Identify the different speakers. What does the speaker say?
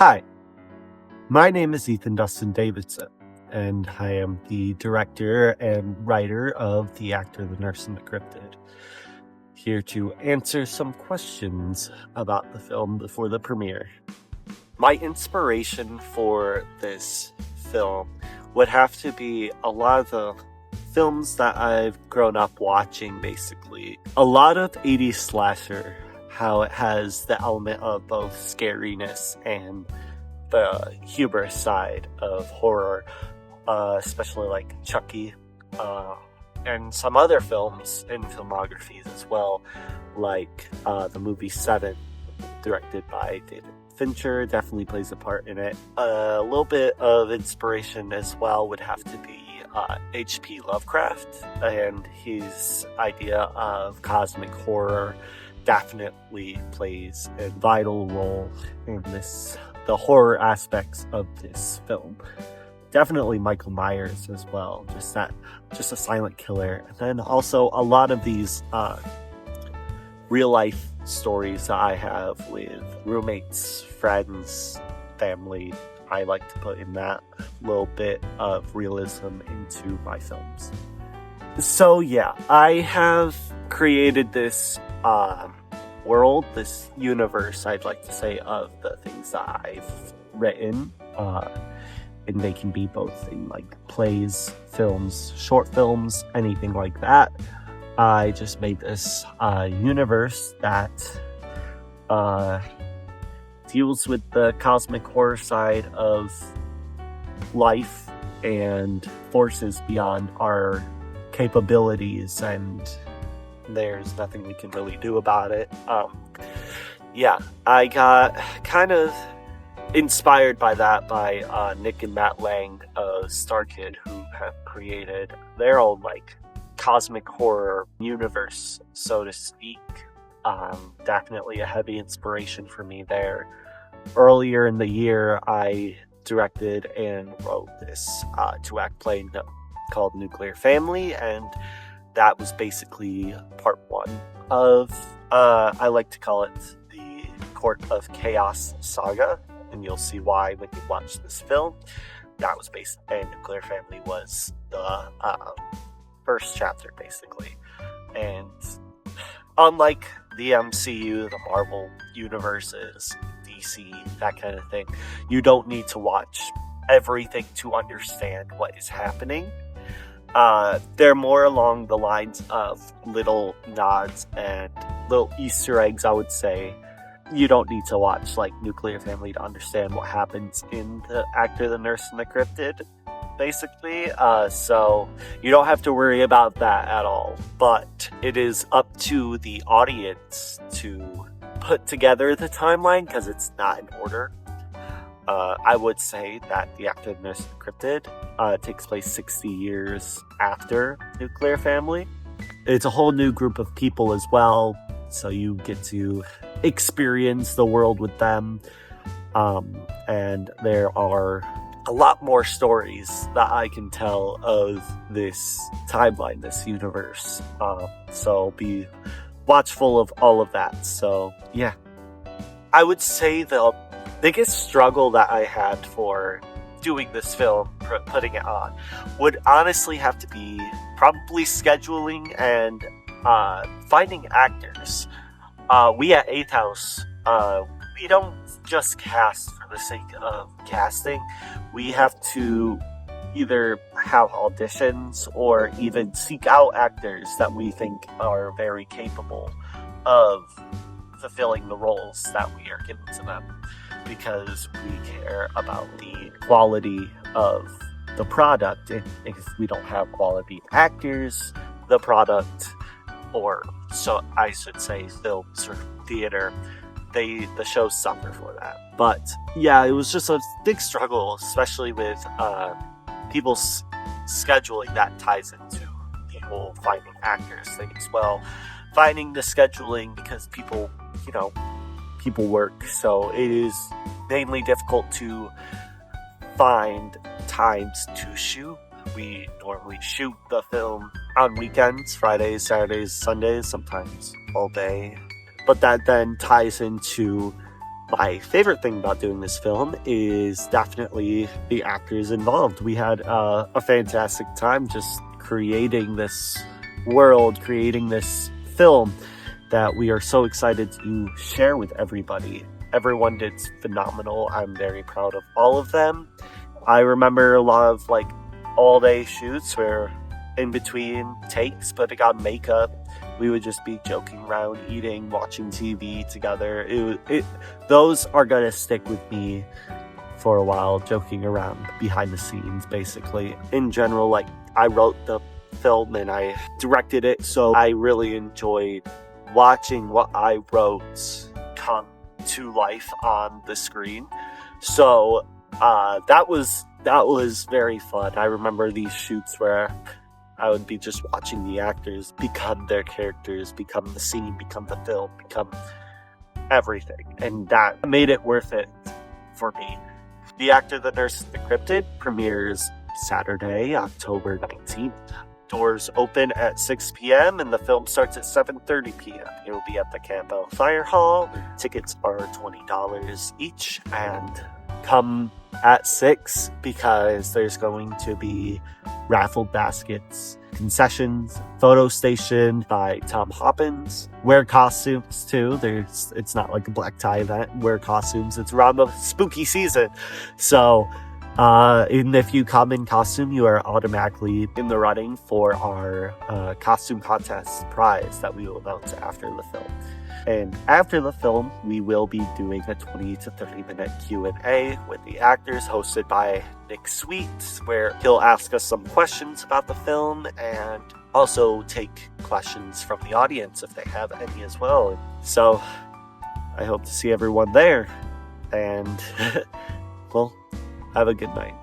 Speaker 1: Hi, my name is Ethan Dustin Davidson, and I am the director and writer of The Actor, the Nurse, and the Cryptid. Here to answer some questions about the film before the premiere. My inspiration for this film would have to be a lot of the films that I've grown up watching, basically. A lot of 80s slasher, how it has the element of both scariness and the humorous side of horror, especially like Chucky, and some other films in filmographies as well, like the movie Seven, directed by David Fincher, definitely plays a part in it. A little bit of inspiration as well would have to be H.P. Lovecraft, and his idea of cosmic horror definitely plays a vital role in the horror aspects of this film. Definitely Michael Myers as well, just a silent killer. And then also a lot of these real life stories that I have with roommates, friends, family. I like to put in that little bit of realism into my films. So yeah, I have created this world, this universe, I'd like to say, of the things that I've written, and they can be both in like plays, films, short films, anything like that. I just made this universe that deals with the cosmic horror side of life and forces beyond our capabilities, and there's nothing we can really do about it. I got kind of inspired by that by Nick and Matt Lang of StarKid, who have created their own like cosmic horror universe, so to speak. Definitely a heavy inspiration for me there. Earlier in the year, I directed and wrote this 2-act play called Nuclear Family, and that was basically part one of, I like to call it the Court of Chaos saga, and you'll see why when you watch this film. That was and Nuclear Family was the first chapter, basically. And unlike the MCU, the Marvel universes, DC, that kind of thing, you don't need to watch everything to understand what is happening. They're more along the lines of little nods and little Easter eggs, I would say. You don't need to watch like Nuclear Family to understand what happens in The Actor, the Nurse, and the Cryptid, basically. So you don't have to worry about that at all. But it is up to the audience to put together the timeline, because it's not in order. I would say that The Actor, the Nurse, and the Cryptid takes place 60 years after Nuclear Family. It's a whole new group of people as well, so you get to experience the world with them. And there are a lot more stories that I can tell of this timeline, this universe. So be watchful of all of that. So yeah, I would say the biggest struggle that I had for doing this film, putting it on, would honestly have to be probably scheduling and finding actors. We at 8th House, we don't just cast for the sake of casting. We have to either have auditions or even seek out actors that we think are very capable of fulfilling the roles that we are given to them, because we care about the quality of the product. If we don't have quality actors, the product, or so I should say films or theater, the shows suffer for that. But yeah, it was just a big struggle, especially with people scheduling. That ties into the whole finding actors thing as well. Finding the scheduling, because people work, so it is mainly difficult to find times to shoot. We normally shoot the film on weekends, Fridays, Saturdays, Sundays, sometimes all day. But that then ties into My favorite thing about doing this film is definitely the actors involved. We had a fantastic time just creating this world, creating this film that we are so excited to share with everybody. Everyone did phenomenal. I'm very proud of all of them. I remember a lot of like all-day shoots where in between takes, putting on makeup, we would just be joking around, eating, watching TV together. Those are gonna stick with me for a while, joking around behind the scenes, basically. In general, like, I wrote the film and I directed it, so I really enjoyed watching what I wrote come to life on the screen. So that was very fun. I remember these shoots where I would be just watching the actors become their characters, become the scene, become the film, become everything. And that made it worth it for me. The Actor, the Nurse, the Cryptid premieres Saturday, October 19th. Doors open at 6 p.m. and the film starts at 7:30 p.m. It will be at the Campbell Fire Hall. Tickets are $20 each, and come at 6 because there's going to be raffle baskets, concessions, photo station by Tom Hoppins. Wear costumes too. It's not like a black tie event. Wear costumes. It's around the spooky season. So and if you come in costume, you are automatically in the running for our costume contest prize that we will announce after the film. And after the film, we will be doing a 20 to 30 minute Q&A with the actors, hosted by Nick Sweet, where he'll ask us some questions about the film and also take questions from the audience if they have any as well. So I hope to see everyone there, and well, have a good night.